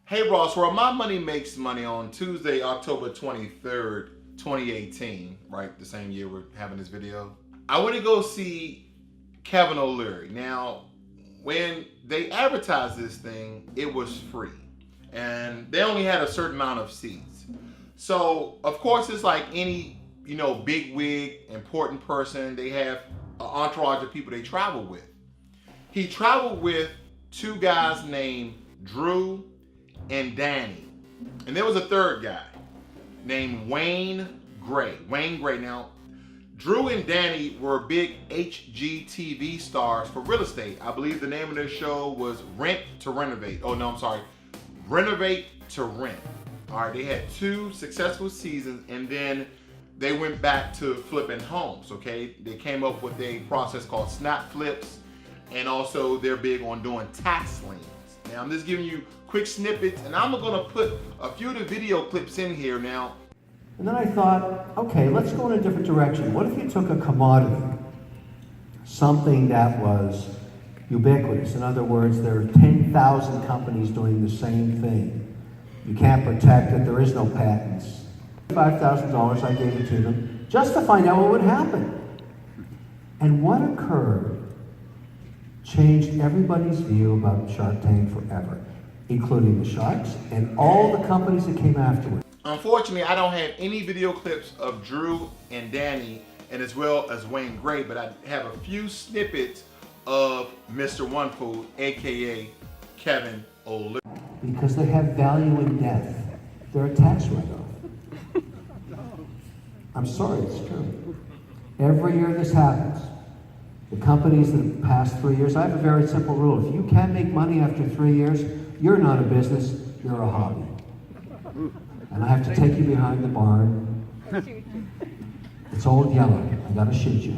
Hey Ross, where my money makes money on Tuesday, October 23rd, 2018, right? The same year we're having this video. I went to go see Kevin O'Leary. Now, when they advertised this thing, it was free. And they only had a certain amount of seats. So, of course, it's like any, big wig, important person. They have an entourage of people they travel with. He traveled with two guys named Drew and Danny. And there was a third guy named Wayne Gray. Wayne Gray. Now, Drew and Danny were big HGTV stars for real estate. I believe the name of their show was Rent to Renovate. Oh, no, I'm sorry. Renovate to Rent. All right, they had 2 successful seasons, and then they went back to flipping homes, okay? They came up with a process called snap flips, and also they're big on doing tax liens. Now, I'm just giving you quick snippets, and I'm gonna put a few of the video clips in here now. And then I thought, okay, let's go in a different direction. What if you took a commodity, something that was ubiquitous? In other words, there are 10,000 companies doing the same thing. You can't protect it, there is no patents. $5,000, I gave it to them, just to find out what would happen. And what occurred changed everybody's view about Shark Tank forever, including the sharks and all the companies that came afterwards. Unfortunately, I don't have any video clips of Drew and Danny, and as well as Wayne Gray, but I have a few snippets of Mr. One Food, aka Kevin O'Leary. Because they have value in death. They're a tax write-off. I'm sorry, it's true. Every year this happens. The companies that have passed 3 years, I have a very simple rule. If you can't make money after 3 years, you're not a business, you're a hobby. And I have to take you behind the barn. It's old yellow. I gotta shoot you.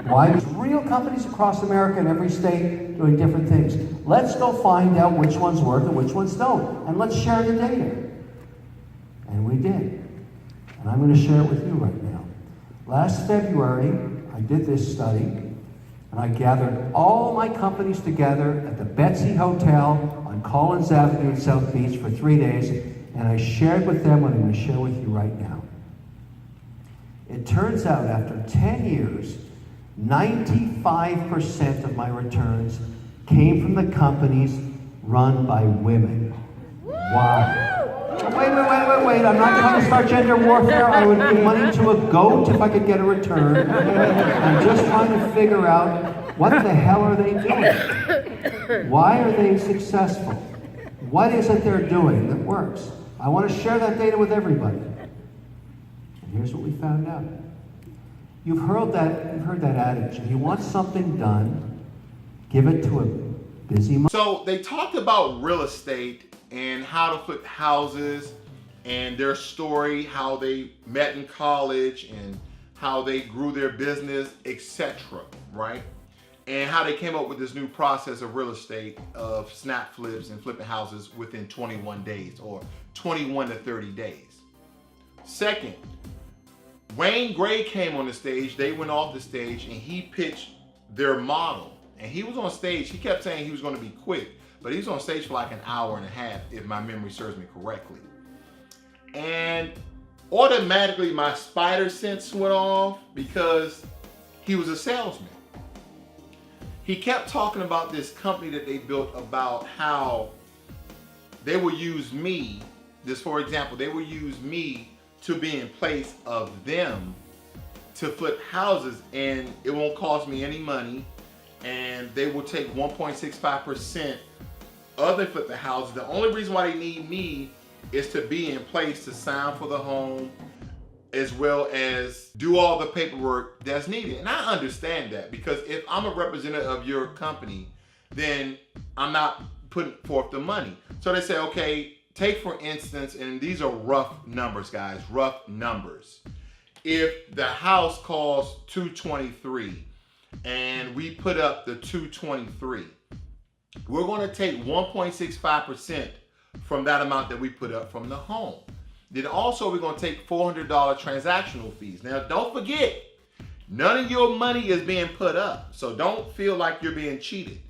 Why? There's real companies across America in every state doing different things. Let's go find out which ones work and which ones don't. And let's share the data. And we did. And I'm gonna share it with you right now. Last February, I did this study, and I gathered all my companies together at the Betsy Hotel on Collins Avenue in South Beach for 3 days, and I shared with them what I'm going to share with you right now. It turns out after 10 years, 95% of my returns came from the companies run by women. Why? Wait. I'm not trying to start gender warfare. I would give money to a goat if I could get a return. I'm just trying to figure out what the hell are they doing? Why are they successful? What is it they're doing that works? I want to share that data with everybody. And here's what we found out. You've heard that adage. If you want something done, give it to a busy man. So they talked about real estate and how to flip houses and their story, how they met in college and how they grew their business, etc., right? And how they came up with this new process of real estate of snap flips and flipping houses within 21 days or 21 to 30 days. Second, Wayne Gray came on the stage. They went off the stage and he pitched their model. And he was on stage. He kept saying he was going to be quick, but he was on stage for like an hour and a half, if my memory serves me correctly. And automatically my spider sense went off because he was a salesman. He kept talking about this company that they built, about how they will use me, for example, they will use me to be in place of them to flip houses, and it won't cost me any money, and they will take 1.65% of the flipping houses. The only reason why they need me is to be in place to sign for the home, as well as do all the paperwork that's needed. And I understand that, because if I'm a representative of your company, then I'm not putting forth the money. So they say, okay, take for instance, and these are rough numbers, guys, rough numbers. If the house costs $223 and we put up the $223, we're going to take 1.65% from that amount that we put up from the home. Then also we're going to take $400 transactional fees. Now don't forget, none of your money is being put up, so don't feel like you're being cheated.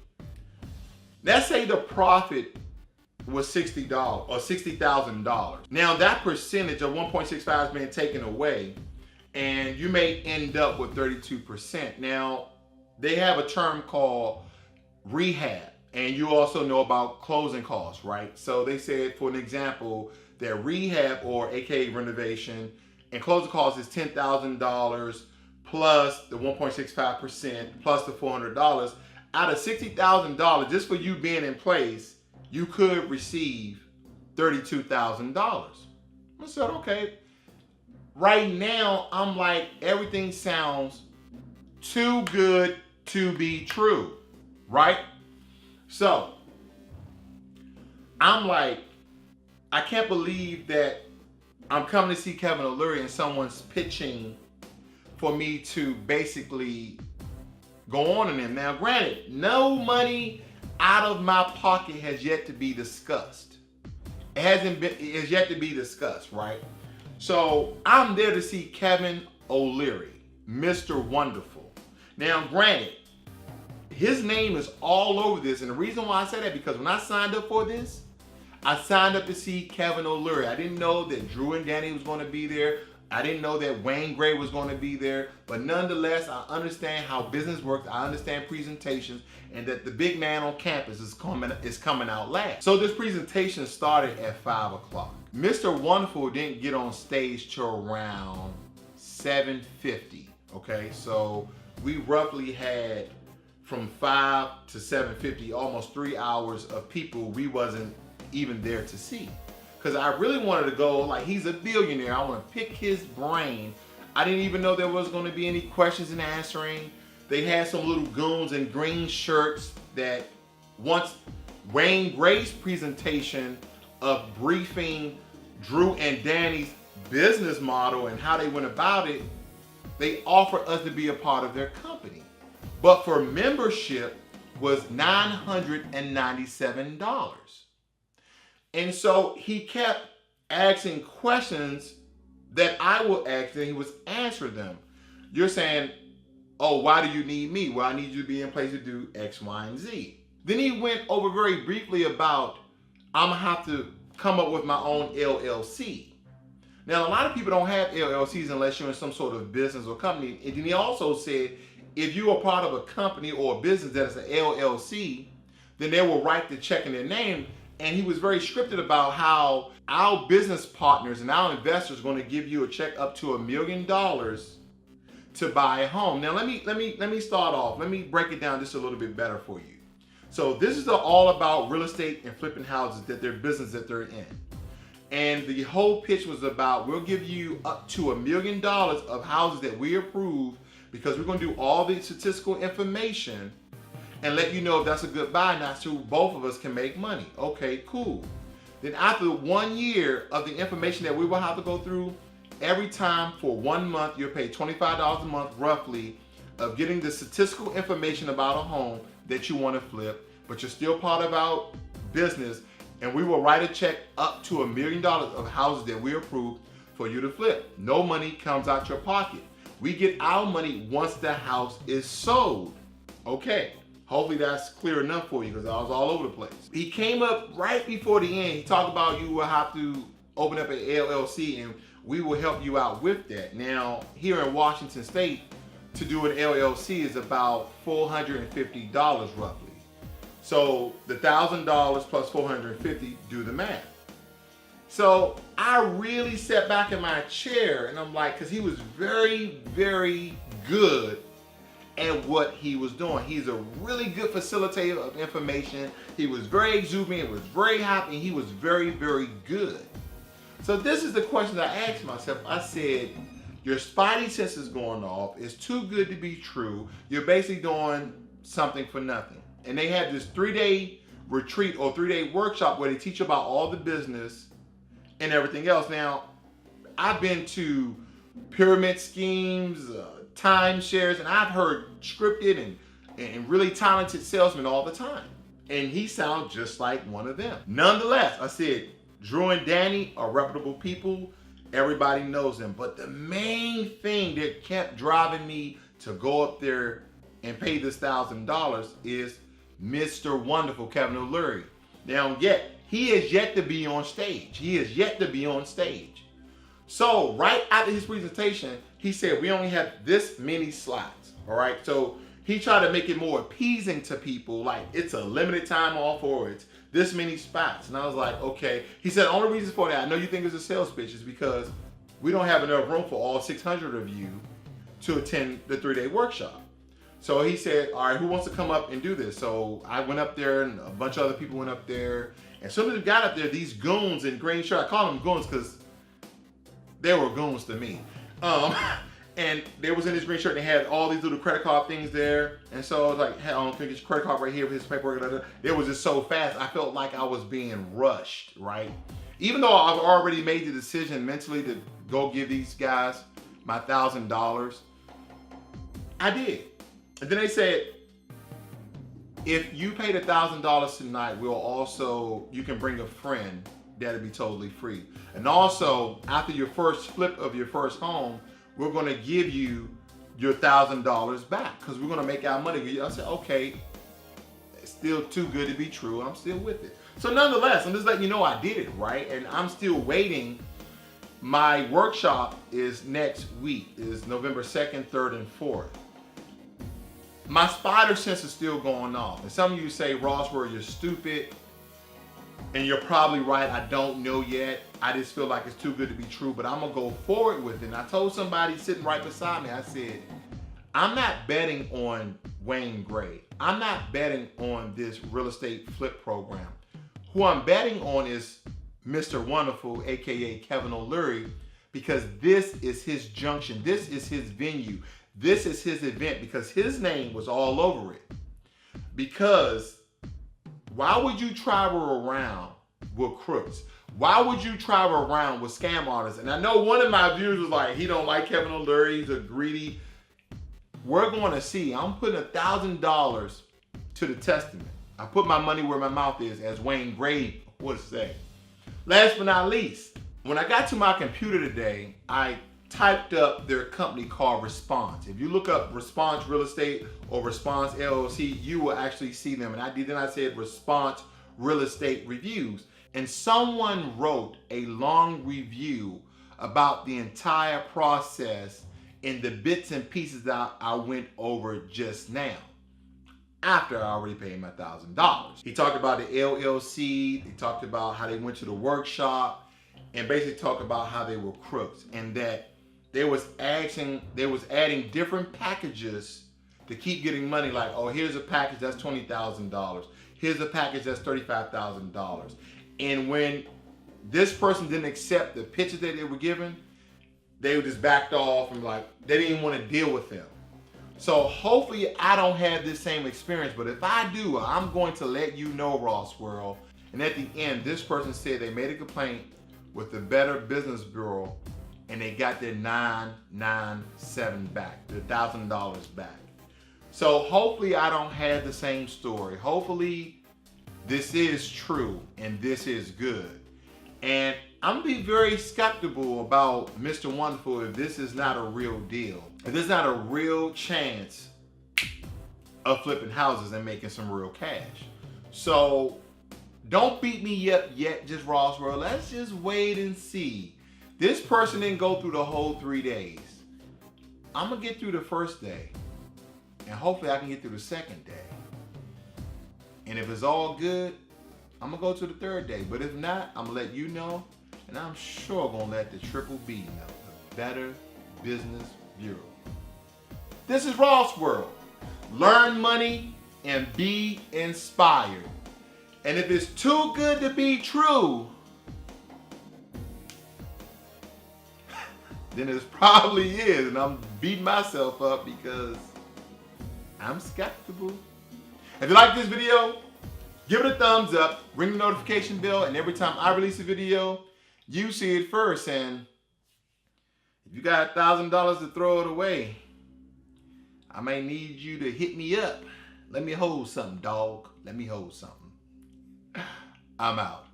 Let's say the profit was $60 or $60,000. Now that percentage of 1.65 is being taken away, and you may end up with 32%. Now they have a term called rehab, and you also know about closing costs, right? So they said, for an example, that rehab, or aka renovation, and closing costs is $10,000 plus the 1.65% plus the $400. Out of $60,000, just for you being in place, you could receive $32,000. I said, okay. Right now, I'm like, everything sounds too good to be true, right? So, I'm like, I can't believe that I'm coming to see Kevin O'Leary and someone's pitching for me to basically go on in him. Now, granted, no money out of my pocket has yet to be discussed. It's yet to be discussed, right? So I'm there to see Kevin O'Leary, Mr. Wonderful. Now, granted, his name is all over this, and the reason why I say that, because when I signed up for this, I signed up to see Kevin O'Leary. I didn't know that Drew and Danny was going to be there. I didn't know that Wayne Gray was going to be there, but nonetheless, I understand how business works. I understand presentations, and that the big man on campus is coming out last. So this presentation started at 5 o'clock. Mr. Wonderful didn't get on stage till around 7:50. Okay, so we roughly had from 5 to 7:50, almost 3 hours of people we wasn't even there to see. Because I really wanted to go, like, he's a billionaire. I want to pick his brain. I didn't even know there was going to be any questions and answering. They had some little goons in green shirts that once Wayne Gray's presentation of briefing Drew and Danny's business model and how they went about it, they offered us to be a part of their company. But for membership was $997. And so he kept asking questions that I will ask, and he was answering them. You're saying, oh, why do you need me? Well, I need you to be in place to do X, Y, and Z. Then he went over very briefly about, I'm gonna have to come up with my own LLC. Now, a lot of people don't have LLCs unless you're in some sort of business or company. And then he also said, if you are part of a company or a business that is an LLC, then they will write the check in their name. And he was very scripted about how our business partners and our investors are going to give you a check up to $1 million to buy a home. Now let me start off. Let me break it down just a little bit better for you. So this is all about real estate and flipping houses, that their business that they're in. And the whole pitch was about, we'll give you up to $1 million of houses that we approve, because we're going to do all the statistical information and let you know if that's a good buy, not, so both of us can make money. Okay, cool. Then after 1 year of the information that we will have to go through, every time for 1 month, you'll pay $25 a month roughly of getting the statistical information about a home that you want to flip, but you're still part of our business, and we will write a check up to $1 million of houses that we approve for you to flip. No money comes out your pocket. We get our money once the house is sold. Okay. Hopefully that's clear enough for you, because I was all over the place. He came up right before the end. He talked about you will have to open up an LLC and we will help you out with that. Now, here in Washington State, to do an LLC is about $450 roughly. So the $1,000 plus $450, do the math. So I really sat back in my chair and I'm like, because he was very, very good at what he was doing. He's a really good facilitator of information. He was very exuberant, was very happy, and he was very, very good. So this is the question I asked myself. I said, your spidey sense is going off. It's too good to be true. You're basically doing something for nothing. And they had this 3-day retreat or 3-day workshop where they teach about all the business and everything else. Now, I've been to pyramid schemes, timeshares, and I've heard scripted and really talented salesmen all the time. And he sounds just like one of them. Nonetheless, I said, Drew and Danny are reputable people. Everybody knows them. But the main thing that kept driving me to go up there and pay this $1,000 is Mr. Wonderful, Kevin O'Leary. Now, yet, He is yet to be on stage. He is yet to be on stage. So right after his presentation, he said, we only have this many slots. All right. So he tried to make it more appeasing to people. Like, it's a limited time offer. It's this many spots. And I was like, okay. He said, the only reason for that, I know you think it's a sales pitch, is because we don't have enough room for all 600 of you to attend the 3-day workshop. So he said, all right, who wants to come up and do this? So I went up there, and a bunch of other people went up there. And as soon as we got up there, these goons in green shirt, I call them goons because they were goons to me. And they was in this green shirt, and they had all these little credit card things there. And so I was like, hey, can you get your credit card right here with his paperwork? It was just so fast. I felt like I was being rushed, right? Even though I've already made the decision mentally to go give these guys my $1,000, I did. And then they said, if you paid $1,000 tonight, you can bring a friend. That'll be totally free. And also, after your first flip of your first home, we're going to give you your $1,000 back because we're going to make our money. I said, okay, it's still too good to be true. I'm still with it. So nonetheless, I'm just letting you know I did it, right? And I'm still waiting. My workshop is next week, is November 2nd, 3rd, and 4th. My spider sense is still going off. And some of you say, Rossworld, you're stupid. And you're probably right. I don't know yet. I just feel like it's too good to be true, but I'm going to go forward with it. And I told somebody sitting right beside me, I said, I'm not betting on Wayne Gray. I'm not betting on this real estate flip program. Who I'm betting on is Mr. Wonderful, AKA Kevin O'Leary, because this is his junction. This is his venue. This is his event because his name was all over it. Because why would you travel around with crooks? Why would you travel around with scam artists? And I know one of my viewers was like, he don't like Kevin O'Leary, he's a greedy. We're going to see. I'm putting $1,000 to the testament. I put my money where my mouth is, as Wayne Gray would say. Last but not least, when I got to my computer today, I typed up their company called Response. If you look up Response Real Estate or Response LLC, you will actually see them. And I said Response Real Estate Reviews. And someone wrote a long review about the entire process and the bits and pieces that I went over just now, after I already paid my $1,000. He talked about the LLC, he talked about how they went to the workshop, and basically talked about how they were crooks and that they was adding different packages to keep getting money. Like, oh, here's a package that's $20,000. Here's a package that's $35,000. And when this person didn't accept the picture that they were given, they just backed off and like, they didn't even want to deal with them. So hopefully I don't have this same experience, but if I do, I'm going to let you know, Rossworld. And at the end, this person said they made a complaint with the Better Business Bureau and they got their $997 back, their $1,000 back. So hopefully I don't have the same story. Hopefully this is true and this is good. And I'm gonna be very skeptical about Mr. Wonderful if this is not a real deal. If there's not a real chance of flipping houses and making some real cash. So don't beat me up yet, just Rossworld. Let's just wait and see. This person didn't go through the whole 3 days. I'm gonna get through the first day. And hopefully I can get through the second day. And if it's all good, I'm gonna go to the third day. But if not, I'm gonna let you know. And I'm sure gonna let the Triple B know, the Better Business Bureau. This is Rossworld. Learn money and be inspired. And if it's too good to be true, then it probably is. And I'm beating myself up because I'm skeptical. If you like this video, give it a thumbs up, ring the notification bell, and every time I release a video, you see it first. And if you got $1,000 to throw it away, I may need you to hit me up. Let me hold something, dog. Let me hold something. I'm out.